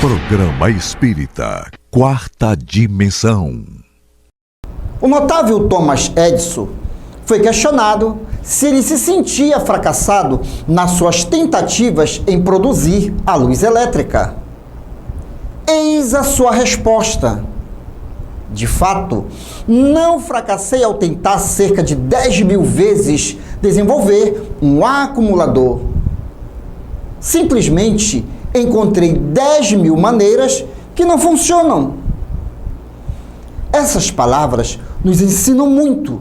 Programa Espírita Quarta Dimensão. O notável Thomas Edison foi questionado se ele se sentia fracassado nas suas tentativas em produzir a luz elétrica. Eis a sua resposta. De fato, não fracassei ao tentar cerca de 10.000 vezes desenvolver um acumulador. Simplesmente encontrei 10.000 maneiras que não funcionam. Essas palavras nos ensinam muito.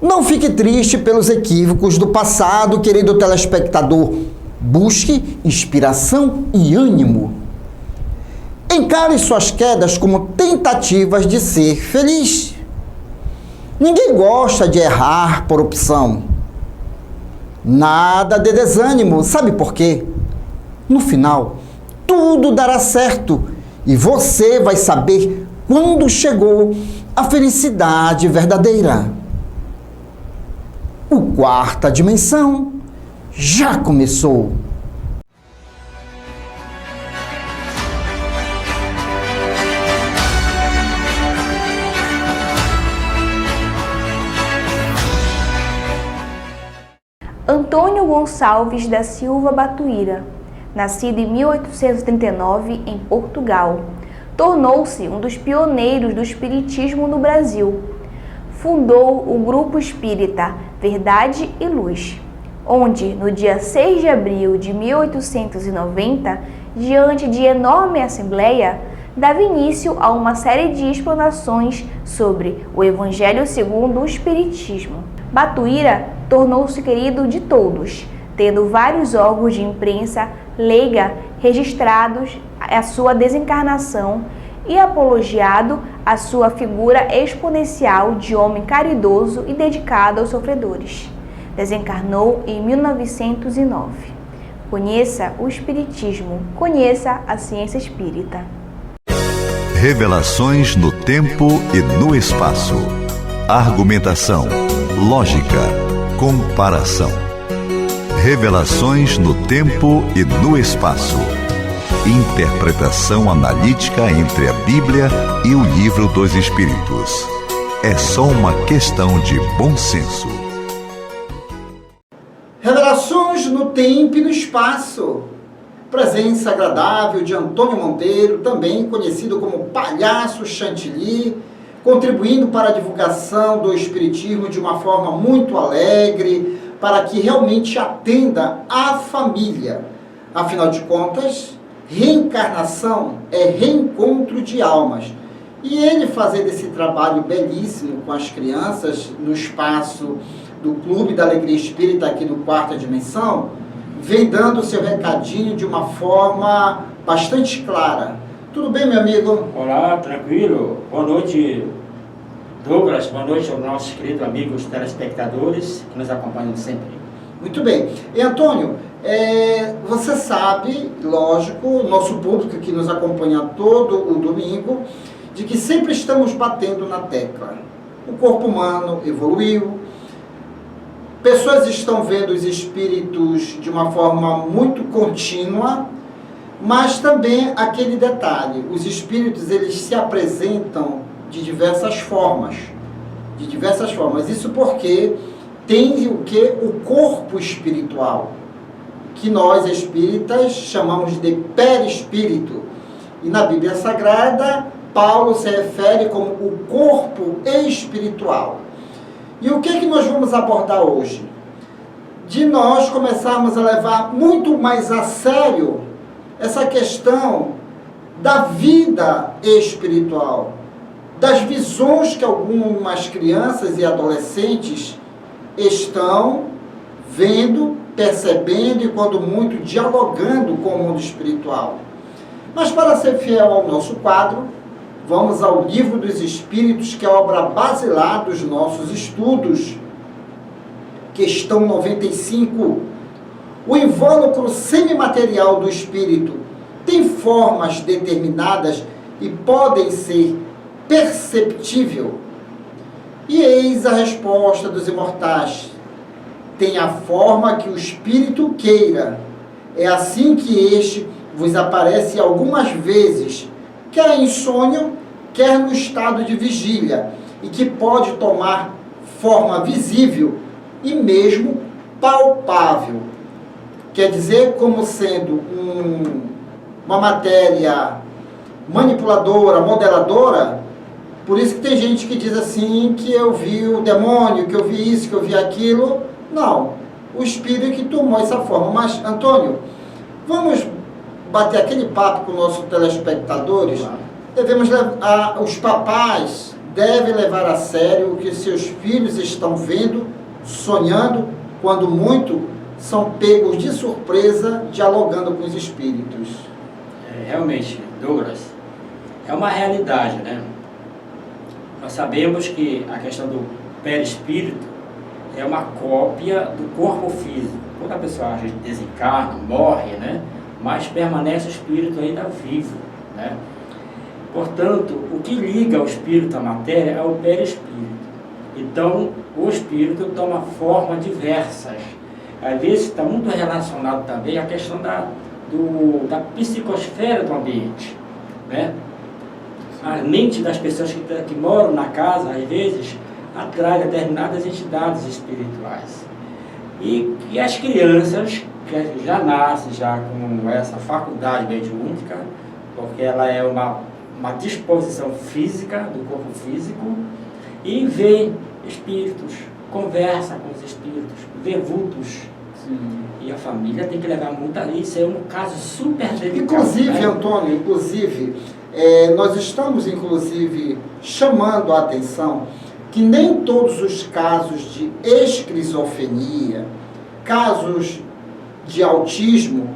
Não fique triste pelos equívocos do passado, querido telespectador. Busque inspiração e ânimo. Encare suas quedas como tentativas de ser feliz. Ninguém gosta de errar por opção. Nada de desânimo, sabe por quê? No final, tudo dará certo e você vai saber quando chegou a felicidade verdadeira. O Quarta Dimensão já começou. Antônio Gonçalves da Silva Batuíra, nascido em 1839 em Portugal, tornou-se um dos pioneiros do espiritismo no Brasil. Fundou o Grupo Espírita Verdade e Luz, onde, no dia 6 de abril de 1890, diante de enorme assembleia, dava início a uma série de explanações sobre o Evangelho segundo o Espiritismo. Batuíra tornou-se querido de todos, tendo vários órgãos de imprensa leiga registrados a sua desencarnação e apologiado a sua figura exponencial de homem caridoso e dedicado aos sofredores. Desencarnou em 1909. Conheça o Espiritismo, conheça a ciência espírita. Revelações no tempo e no espaço. Argumentação, lógica, comparação. Revelações no tempo e no espaço. Interpretação analítica entre a Bíblia e o Livro dos Espíritos. É só uma questão de bom senso. Revelações no tempo e no espaço. Presença agradável de Antônio Monteiro, também conhecido como Palhaço Chantilly, contribuindo para a divulgação do Espiritismo de uma forma muito alegre, para que realmente atenda à família. Afinal de contas, reencarnação é reencontro de almas. E ele fazer esse trabalho belíssimo com as crianças no espaço do Clube da Alegria Espírita aqui no Quarta Dimensão, vem dando o seu recadinho de uma forma bastante clara. Tudo bem, meu amigo? Olá, tranquilo. Boa noite, Douglas. Boa noite aos nossos queridos amigos telespectadores que nos acompanham sempre. Muito bem. E, Antônio, você sabe, lógico, nosso público que nos acompanha todo o domingo, de que sempre estamos batendo na tecla. O corpo humano evoluiu, pessoas estão vendo os espíritos de uma forma muito contínua, mas também aquele detalhe, os espíritos eles se apresentam de diversas formas. Isso porque tem o que? O corpo espiritual, que nós espíritas chamamos de perispírito. E na Bíblia Sagrada, Paulo se refere como o corpo espiritual. E o que nós vamos abordar hoje? De nós começarmos a levar muito mais a sério essa questão da vida espiritual, das visões que algumas crianças e adolescentes estão vendo, percebendo e, quando muito, dialogando com o mundo espiritual. Mas, para ser fiel ao nosso quadro, vamos ao Livro dos Espíritos, que é a obra basilar dos nossos estudos. Questão 95. O invólucro semimaterial do espírito tem formas determinadas e podem ser perceptível. E eis a resposta dos imortais. Tem a forma que o espírito queira. É assim que este vos aparece algumas vezes, quer em sonho, quer no estado de vigília, e que pode tomar forma visível e mesmo palpável. Quer dizer, como sendo uma matéria manipuladora, modeladora. Por isso que tem gente que diz assim, que eu vi o demônio, que eu vi isso, que eu vi aquilo. Não, o espírito que tomou essa forma. Mas, Antônio, vamos bater aquele papo com nossos telespectadores. Devemos levar, os papais devem levar a sério o que seus filhos estão vendo, sonhando, quando muito são pegos de surpresa, dialogando com os espíritos. Realmente, Douglas, é uma realidade, né? Nós sabemos que a questão do perispírito é uma cópia do corpo físico. Quando a pessoa desencarna, morre, né? Mas permanece o espírito ainda vivo, né? Portanto, o que liga o espírito à matéria é o perispírito. Então, o espírito toma formas diversas. Às vezes está muito relacionado também à questão da psicosfera do ambiente, né? A mente das pessoas que moram na casa, às vezes, atrai determinadas entidades espirituais. E as crianças, que já nascem já com essa faculdade mediúnica, porque ela é uma disposição física, do corpo físico, e vê espíritos, conversa com os espíritos, vê vultos. Sim. E a família tem que levar muito a isso, é um caso super delicado. Inclusive, né? Antônio, nós estamos, chamando a atenção que nem todos os casos de esquizofrenia, casos de autismo,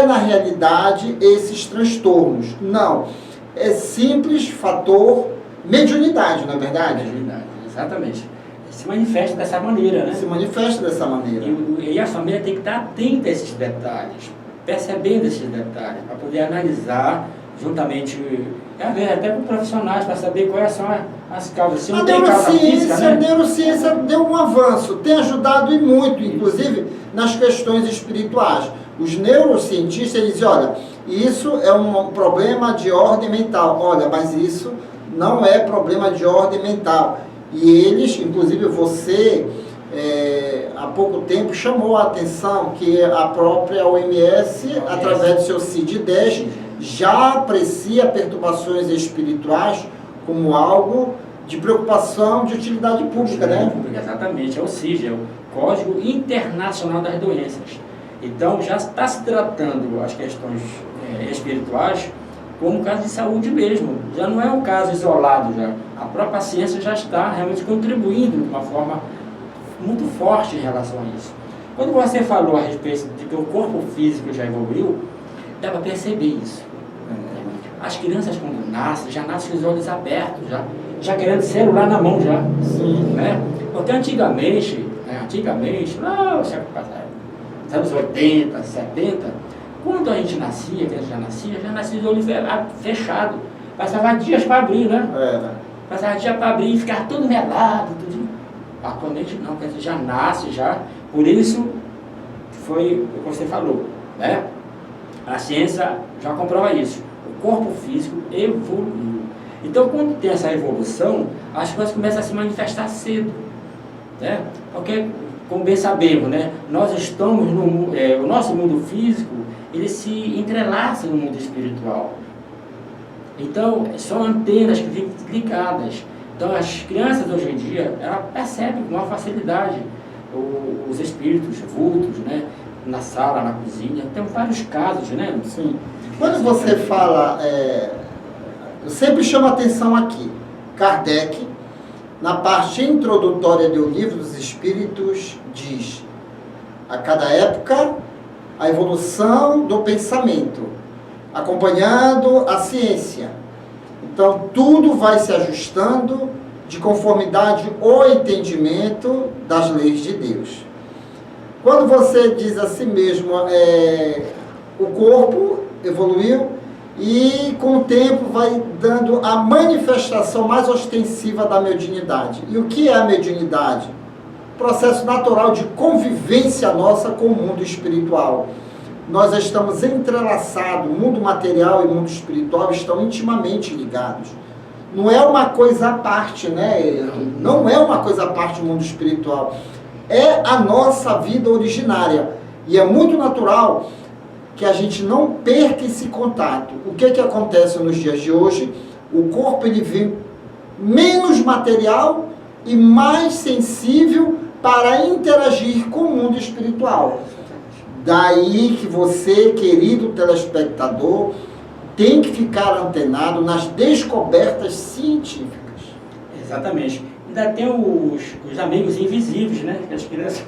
na realidade, esses transtornos. Não. É simples fator mediunidade, não é verdade? Mediunidade, exatamente. Se manifesta dessa maneira, né? Se manifesta dessa maneira. E a família tem que estar atenta a esses detalhes, percebendo esses detalhes, para poder analisar juntamente, até com profissionais, para saber quais são as causas. Se não tem causa física, né? A neurociência deu um avanço, tem ajudado e muito, inclusive nas questões espirituais. Os neurocientistas, eles dizem, olha, isso é um problema de ordem mental. Olha, mas isso não é problema de ordem mental. E eles, inclusive você, há pouco tempo, chamou a atenção que a própria OMS, através do seu CID-10, já aprecia perturbações espirituais como algo de preocupação de utilidade pública, né? Exatamente, ou seja, é o Código Internacional das Doenças. Então, já está se tratando as questões espirituais como um caso de saúde mesmo. Já não é um caso isolado, já. A própria ciência já está realmente contribuindo de uma forma muito forte em relação a isso. Quando você falou a respeito de que o corpo físico já evoluiu, dá para perceber isso. As crianças, quando nascem, já nascem com os olhos abertos, já querendo celular na mão, já. Sim. Né? Porque antigamente, lá no século passado, nos anos 80, 70, quando a gente nascia, que a gente já nascia de olho fechado. Passava dias para abrir, né? Passava dias para abrir e ficava tudo melado, tudo. Atualmente não, quer dizer, já nasce, já. Por isso, foi o que você falou, né? A ciência já comprova isso. O corpo físico evoluiu. Então, quando tem essa evolução, as coisas começam a se manifestar cedo, né? Porque, como bem sabemos, né? Nós estamos o nosso mundo físico, ele se entrelaça no mundo espiritual. Então, são antenas que ficam ligadas. Então, as crianças hoje em dia, elas percebem com uma facilidade os espíritos, vultos, né? Na sala, na cozinha. Tem vários casos, né? Sim. Quando você fala, eu sempre chamo a atenção aqui, Kardec, na parte introdutória do Livro dos Espíritos, diz: a cada época, a evolução do pensamento, acompanhando a ciência. Então, tudo vai se ajustando de conformidade ao entendimento das leis de Deus. Quando você diz a si mesmo, o corpo evoluiu e com o tempo vai dando a manifestação mais ostensiva da mediunidade. E o que é a mediunidade? Processo natural de convivência nossa com o mundo espiritual. nós estamos entrelaçados, o mundo material e o mundo espiritual estão intimamente ligados. Não é uma coisa à parte, né? Não é uma coisa à parte do mundo espiritual. É a nossa vida originária. E é muito natural que a gente não perca esse contato. O que acontece nos dias de hoje? O corpo ele vem menos material e mais sensível para interagir com o mundo espiritual. Daí que você, querido telespectador, tem que ficar antenado nas descobertas científicas. Exatamente. Ainda tem os amigos invisíveis, né? Que as crianças...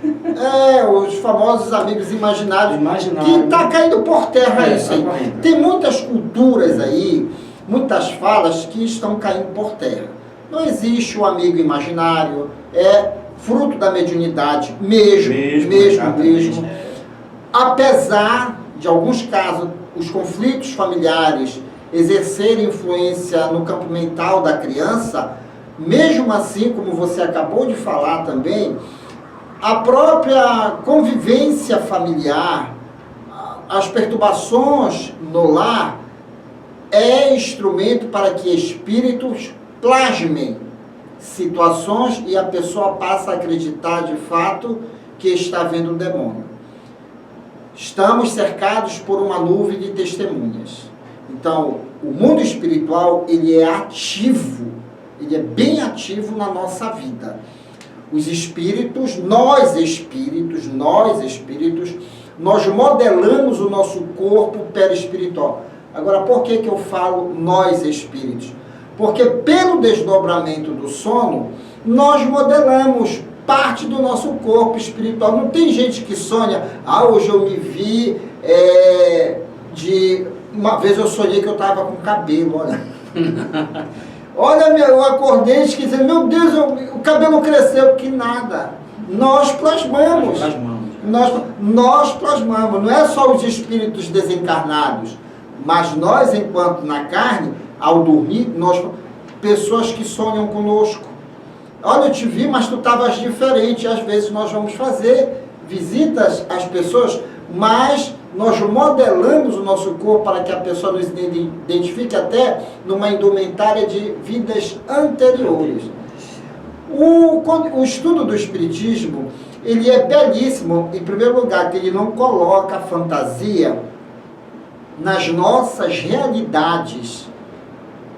Os famosos amigos imaginários. Imaginário. Que está caindo por terra isso aí. Tá. Tem muitas culturas aí, muitas falas que estão caindo por terra. Não existe o amigo imaginário, é fruto da mediunidade mesmo. Apesar de alguns casos, os conflitos familiares exercerem influência no campo mental da criança, mesmo assim, como você acabou de falar também, a própria convivência familiar, as perturbações no lar, é instrumento para que espíritos plasmem situações e a pessoa passa a acreditar de fato que está vendo o demônio. Estamos cercados por uma nuvem de testemunhas. Então, o mundo espiritual, ele é ativo, ele é bem ativo na nossa vida. Os espíritos, nós espíritos, nós modelamos o nosso corpo perispiritual. Agora, por que eu falo nós espíritos? Porque pelo desdobramento do sono, nós modelamos parte do nosso corpo espiritual. Não tem gente que sonha, hoje eu me vi, uma vez eu sonhei que eu estava com cabelo, olha. Olha, eu acordei e dizendo, meu Deus, o cabelo cresceu, que nada. Nós plasmamos. Nós plasmamos. Não é só os espíritos desencarnados, mas nós, enquanto na carne, ao dormir, pessoas que sonham conosco. Olha, eu te vi, mas tu estavas diferente. Às vezes nós vamos fazer visitas às pessoas, mas nós modelamos o nosso corpo para que a pessoa nos identifique até numa indumentária de vidas anteriores. O estudo do Espiritismo, ele é belíssimo, em primeiro lugar, que ele não coloca a fantasia nas nossas realidades,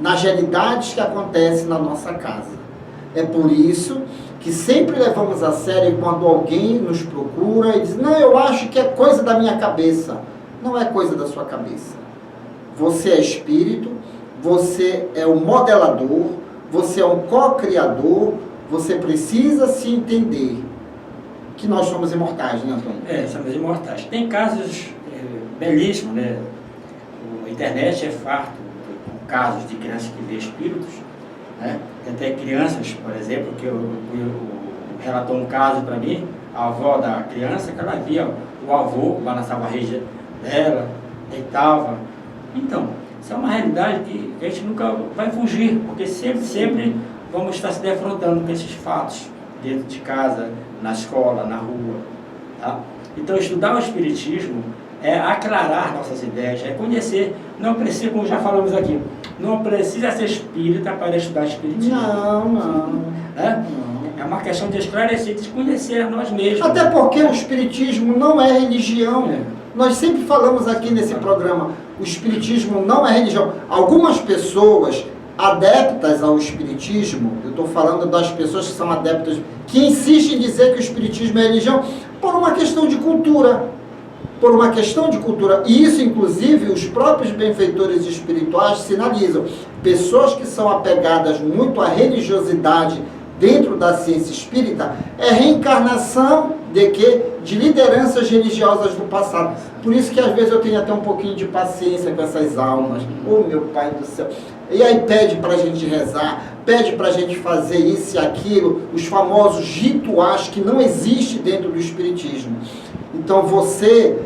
nas realidades que acontecem na nossa casa. É por isso que sempre levamos a sério quando alguém nos procura e diz, não, eu acho que é coisa da minha cabeça. Não é coisa da sua cabeça. Você é espírito, você é um modelador, você é um co-criador, você precisa se entender que nós somos imortais, né, Antônio? Somos imortais. Tem casos belíssimos, né? A internet é farto com casos de crianças que vê espíritos, né? Tem até crianças, por exemplo, que relatou um caso para mim, a avó da criança, que ela via o avô balançava a rede dela, deitava. Então, isso é uma realidade que a gente nunca vai fugir, porque sempre vamos estar se defrontando com esses fatos dentro de casa, na escola, na rua. Tá? Então, estudar o Espiritismo é aclarar nossas ideias, é conhecer. Não precisa, como já falamos aqui, não precisa ser espírita para estudar Espiritismo. Não. É uma questão de esclarecer, de conhecer a nós mesmos. Até porque o Espiritismo não é religião. Nós sempre falamos aqui nesse programa, o Espiritismo não é religião. Algumas pessoas adeptas ao Espiritismo, eu estou falando das pessoas que são adeptas, que insistem em dizer que o Espiritismo é religião, por uma questão de cultura. E isso, inclusive, os próprios benfeitores espirituais sinalizam. Pessoas que são apegadas muito à religiosidade dentro da ciência espírita, é reencarnação de quê? De lideranças religiosas do passado. Por isso que às vezes eu tenho até um pouquinho de paciência com essas almas. Oh, meu Pai do céu. E aí pede para a gente rezar, pede para a gente fazer isso e aquilo, os famosos rituais que não existem dentro do Espiritismo. Então você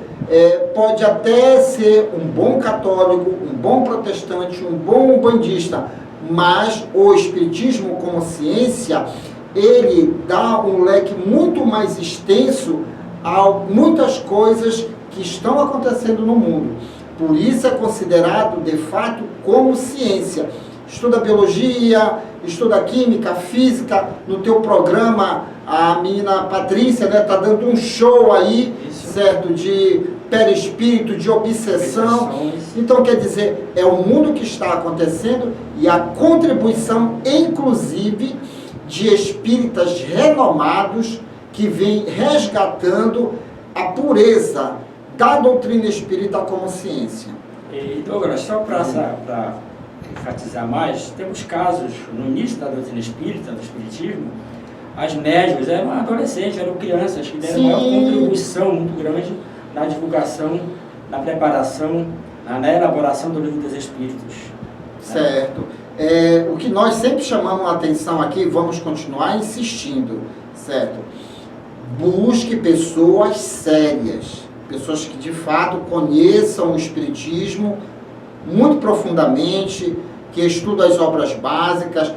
pode até ser um bom católico, um bom protestante, um bom umbandista, mas o Espiritismo como ciência, ele dá um leque muito mais extenso a muitas coisas que que estão acontecendo no mundo. Por isso é considerado, de fato, como ciência. Estuda biologia, estuda química, física. No teu programa, a menina Patrícia está dando um show aí, certo? De perispírito, de obsessão. Então, quer dizer, é o mundo que está acontecendo e a contribuição, inclusive, de espíritas renomados que vêm resgatando a pureza da doutrina espírita como ciência. E Douglas, só para enfatizar mais, temos casos no início da doutrina espírita, do espiritismo, as médiuns eram adolescentes, eram crianças que deram uma contribuição muito grande na divulgação, na preparação, na elaboração do livro dos Espíritos. Certo. O que nós sempre chamamos a atenção aqui, vamos continuar insistindo, certo? Busque pessoas sérias, pessoas que de fato conheçam o Espiritismo muito profundamente, que estudam as obras básicas.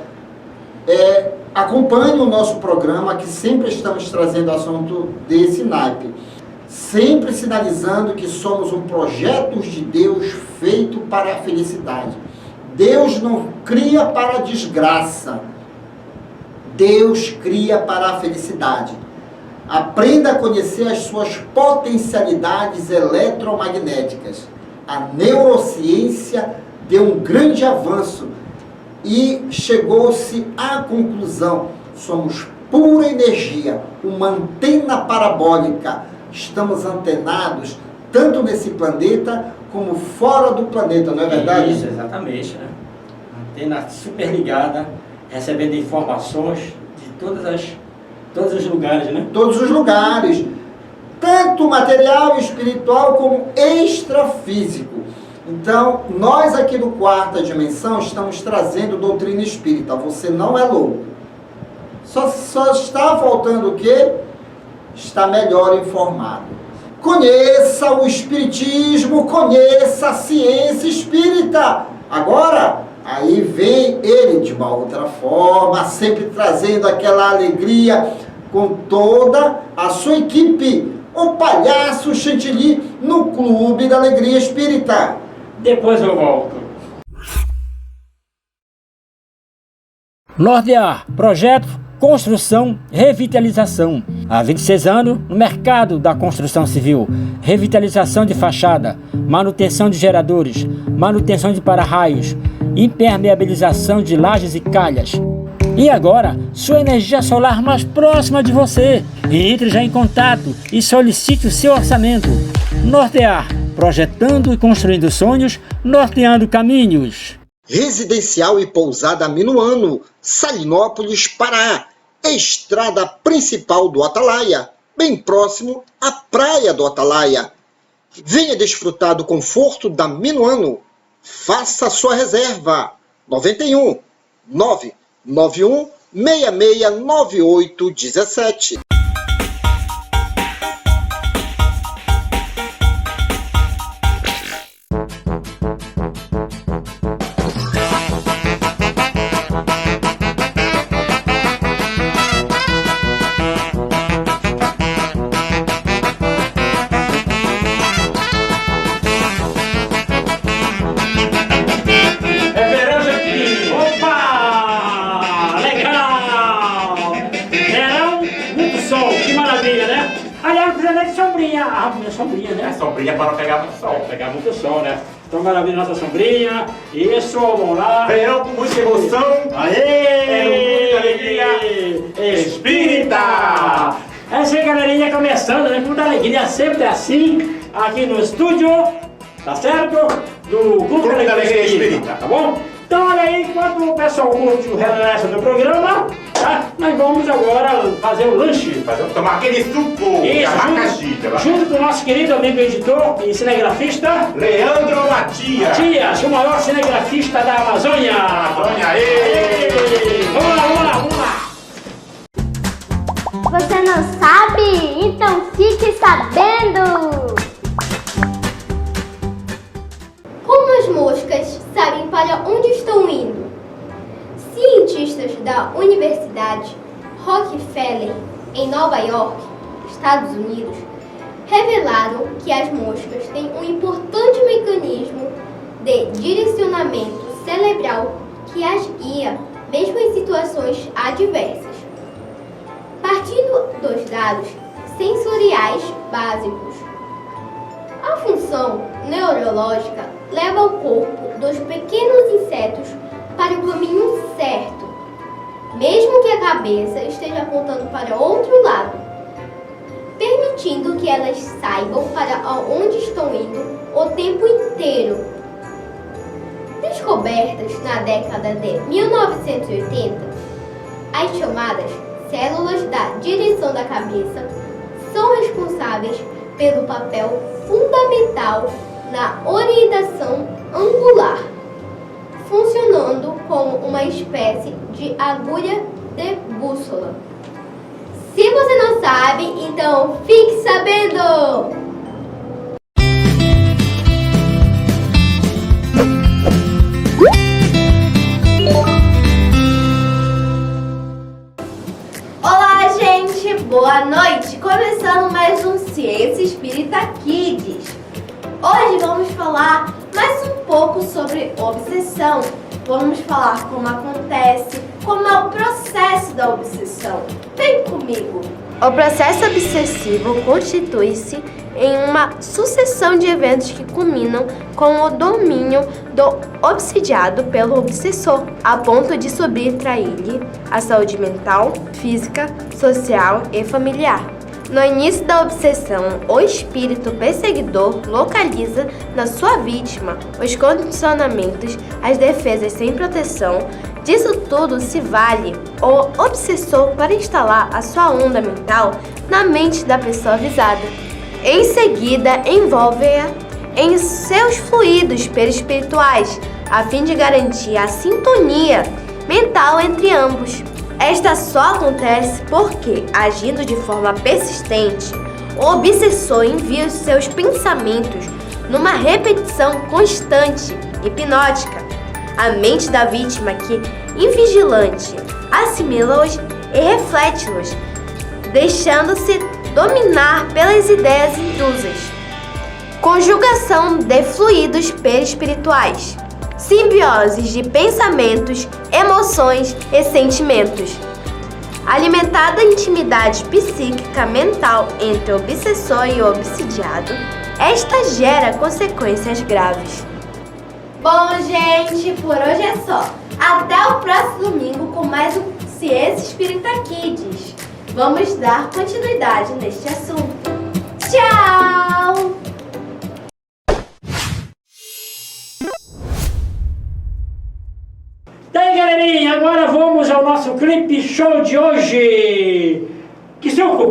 Acompanhe o nosso programa, que sempre estamos trazendo assunto desse naipe. Sempre sinalizando que somos um projeto de Deus feito para a felicidade. Deus não cria para a desgraça. Deus cria para a felicidade. Aprenda a conhecer as suas potencialidades eletromagnéticas. A neurociência deu um grande avanço e chegou-se à conclusão: somos pura energia, uma antena parabólica. Estamos antenados tanto nesse planeta como fora do planeta, não é verdade? Isso, exatamente, né? Antena super ligada, recebendo informações de todos os lugares, né? Todos os lugares, tanto material, espiritual, como extrafísico. Então, nós aqui do Quarta Dimensão estamos trazendo doutrina espírita. Você não é louco. Só está faltando o quê? Está melhor informado. Conheça o Espiritismo, conheça a ciência espírita. Agora, aí vem ele de uma outra forma, sempre trazendo aquela alegria com toda a sua equipe. O Palhaço Chantilly no Clube da Alegria Espírita. Depois eu volto. Nortear, projeto, construção, revitalização. Há 26 anos no mercado da construção civil. Revitalização de fachada, manutenção de geradores, manutenção de para-raios, impermeabilização de lajes e calhas. E agora, sua energia solar mais próxima de você. Entre já em contato e solicite o seu orçamento. Nortear, projetando e construindo sonhos, norteando caminhos. Residencial e pousada Minuano, Salinópolis, Pará. Estrada principal do Atalaia, bem próximo à praia do Atalaia. Venha desfrutar do conforto da Minuano. Faça sua reserva. 91 991 669817. Sombrinha, né? Sombrinha para não pegar muito sol. Pegar muito sol, né? Então, maravilha, nossa sombrinha. Isso, vamos lá. Verão com muita emoção. Aê! É alegria espírita. É isso aí, galerinha, começando, né? Com muita alegria, sempre assim, aqui no estúdio, tá certo? Do Clube da Alegria Espírita, tá bom? Então, olha aí, enquanto o pessoal curte o resto do programa, tá? Nós vamos agora fazer o lanche. Tomar aquele suco de abacaxi. Junto com o nosso querido amigo editor e cinegrafista Leandro Matias, o maior cinegrafista da Amazônia. Aê! Vamos lá. Você não sabe? Então fique sabendo! Como as moscas sabem para onde estão indo? Cientistas da Universidade Rockefeller, em Nova York, Estados Unidos, revelaram que as moscas têm um importante mecanismo de direcionamento cerebral que as guia, mesmo em situações adversas. Partindo dos dados sensoriais básicos, a função neurológica leva o corpo dos pequenos insetos para o caminho certo, mesmo que a cabeça esteja apontando para outro lado, permitindo que elas saibam para onde estão indo o tempo inteiro. Descobertas na década de 1980, as chamadas células da direção da cabeça são responsáveis pelo papel fundamental na orientação angular, funcionando como uma espécie de agulha de bússola. Se você não sabe, então fique sabendo! Olá, gente! Boa noite! Começando mais um Ciência Espírita Kids. Hoje vamos falar mais um pouco sobre obsessão. Vamos falar como acontece, como é o processo da obsessão. Vem comigo! O processo obsessivo constitui-se em uma sucessão de eventos que culminam com o domínio do obsidiado pelo obsessor, a ponto de subtrair-lhe a saúde mental, física, social e familiar. No início da obsessão, o espírito perseguidor localiza na sua vítima os condicionamentos, as defesas sem proteção. Disso tudo se vale o obsessor para instalar a sua onda mental na mente da pessoa avisada. Em seguida, envolve-a em seus fluidos perispirituais, a fim de garantir a sintonia mental entre ambos. Esta só acontece porque, agindo de forma persistente, o obsessor envia os seus pensamentos numa repetição constante, hipnótica, à mente da vítima que, invigilante, assimila-os e reflete-los, deixando-se dominar pelas ideias intrusas. Conjugação de fluidos perispirituais. Simbioses de pensamentos, emoções e sentimentos. Alimentada a intimidade psíquica mental entre o obsessor e o obsidiado, esta gera consequências graves. Bom, gente, por hoje é só. Até o próximo domingo com mais um Ciência Espírita Kids. Vamos dar continuidade neste assunto. Tchau! E aí, galerinha, agora vamos ao nosso clipe show de hoje.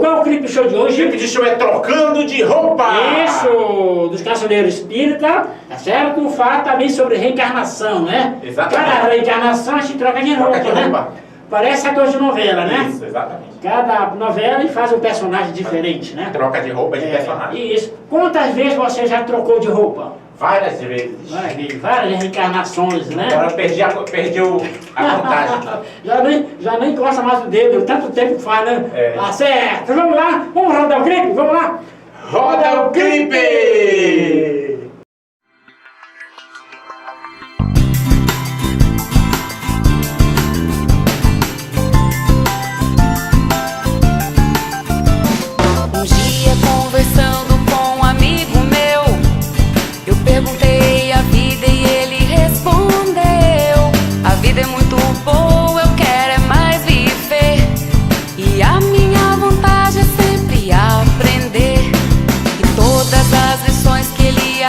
Qual é o clipe show de hoje? O clipe de show é Trocando de Roupa. Isso, dos Caçadeiros Espírita, tá certo? Fala também sobre reencarnação, né? Exatamente. Cada reencarnação a gente troca de roupa, né? Parece ator de novela, né? Isso, exatamente. Cada novela faz um personagem diferente, né? Troca de roupa de personagem. Isso. Quantas vezes você já trocou de roupa? Várias vezes. Várias reencarnações, né? Agora eu perdi a contagem. já nem encosta mais o dedo, tanto tempo que faz, né? É. Tá certo, vamos lá, vamos rodar o clipe, vamos lá? Roda o clipe! Um dia conversando com um amigo meu, eu perguntei a vida e ele respondeu: a vida é muito boa, eu quero é mais viver. E a minha vontade é sempre aprender. E todas as lições que ele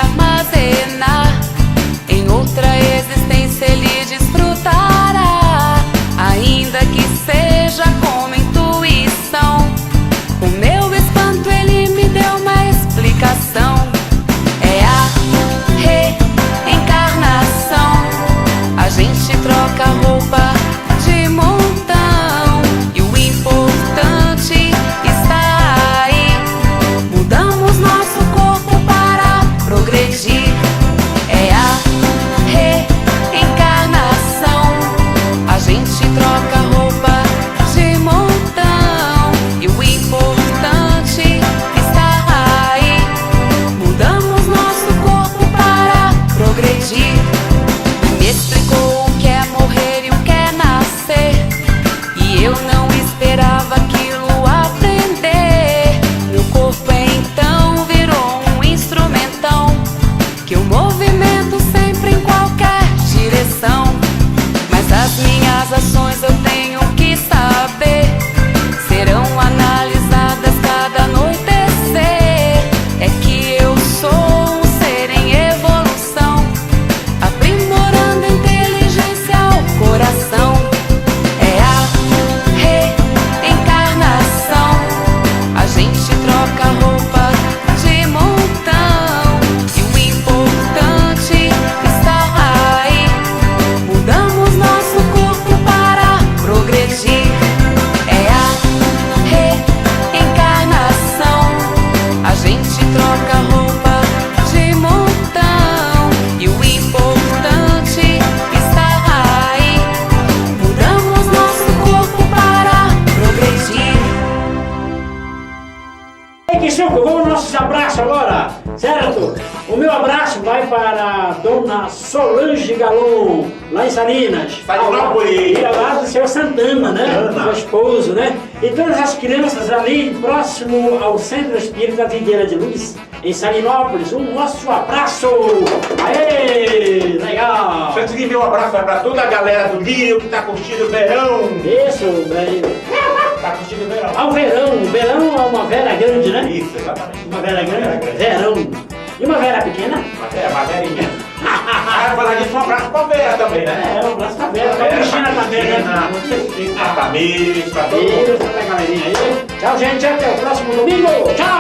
Silvio, vamos aos nossos abraços agora, certo? O meu abraço vai para a dona Solange Galon, lá em Salinas. Salinópolis. E ao lado do senhor Santana, né? Meu esposo, né? E todas as crianças ali, próximo ao Centro Espírita Videira de Luz, em Salinópolis. Um nosso abraço! Aê! Legal! Antes de meu abraço vai pra toda a galera do Lírio que tá curtindo o verão. Isso, velho. Tá curtindo o verão. Ah, o verão é uma vera grande, né? Isso, exatamente. Uma vera grande? Verão. E uma vera pequena? Uma verinha. Ah, falar disso, um abraço pra Vera também, né? É, um abraço pra Vera. Pra Cristina também, né? A Tamires, pra todo mundo. Isso, pra galerinha aí. Tchau, gente. Até o próximo domingo. Tchau!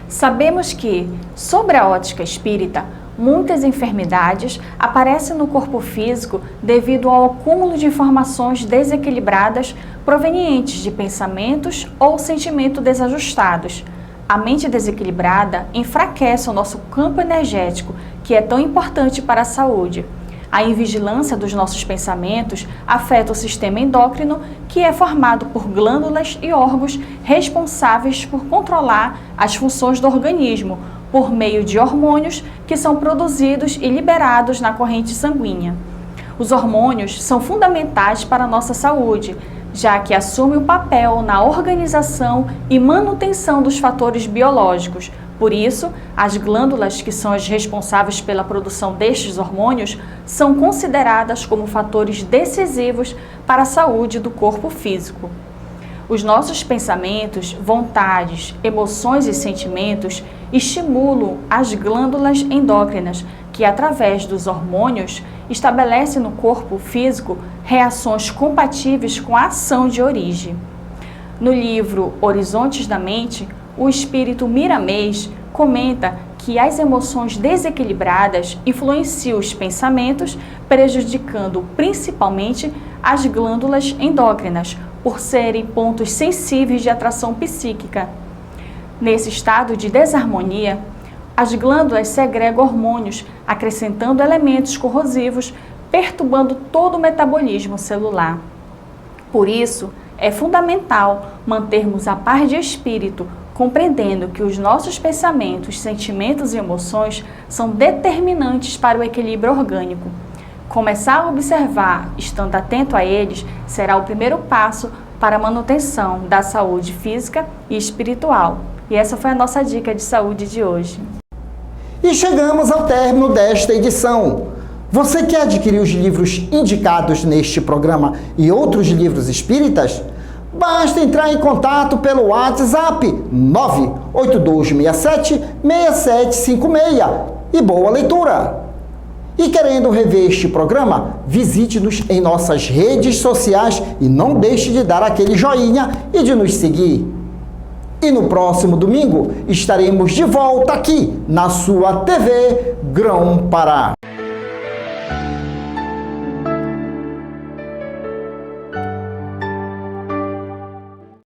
Sabemos que, sobre a ótica espírita, muitas enfermidades aparecem no corpo físico devido ao acúmulo de informações desequilibradas provenientes de pensamentos ou sentimentos desajustados. A mente desequilibrada enfraquece o nosso campo energético, que é tão importante para a saúde. A invigilância dos nossos pensamentos afeta o sistema endócrino, que é formado por glândulas e órgãos responsáveis por controlar as funções do organismo, por meio de hormônios que são produzidos e liberados na corrente sanguínea. Os hormônios são fundamentais para a nossa saúde, já que assumem o papel na organização e manutenção dos fatores biológicos. Por isso, as glândulas, que são as responsáveis pela produção destes hormônios, são consideradas como fatores decisivos para a saúde do corpo físico. Os nossos pensamentos, vontades, emoções e sentimentos estimulam as glândulas endócrinas, que através dos hormônios estabelecem no corpo físico reações compatíveis com a ação de origem. No livro Horizontes da Mente, o espírito Miramês comenta que as emoções desequilibradas influenciam os pensamentos, prejudicando principalmente as glândulas endócrinas, por serem pontos sensíveis de atração psíquica. Nesse estado de desarmonia, as glândulas segregam hormônios, acrescentando elementos corrosivos, perturbando todo o metabolismo celular. Por isso, é fundamental mantermos a paz de espírito, compreendendo que os nossos pensamentos, sentimentos e emoções são determinantes para o equilíbrio orgânico. Começar a observar, estando atento a eles, será o primeiro passo para a manutenção da saúde física e espiritual. E essa foi a nossa dica de saúde de hoje. E chegamos ao término desta edição. Você quer adquirir os livros indicados neste programa e outros livros espíritas? Basta entrar em contato pelo WhatsApp 98267-6756 e boa leitura! E querendo rever este programa, visite-nos em nossas redes sociais e não deixe de dar aquele joinha e de nos seguir. E no próximo domingo estaremos de volta aqui na sua TV Grão-Pará.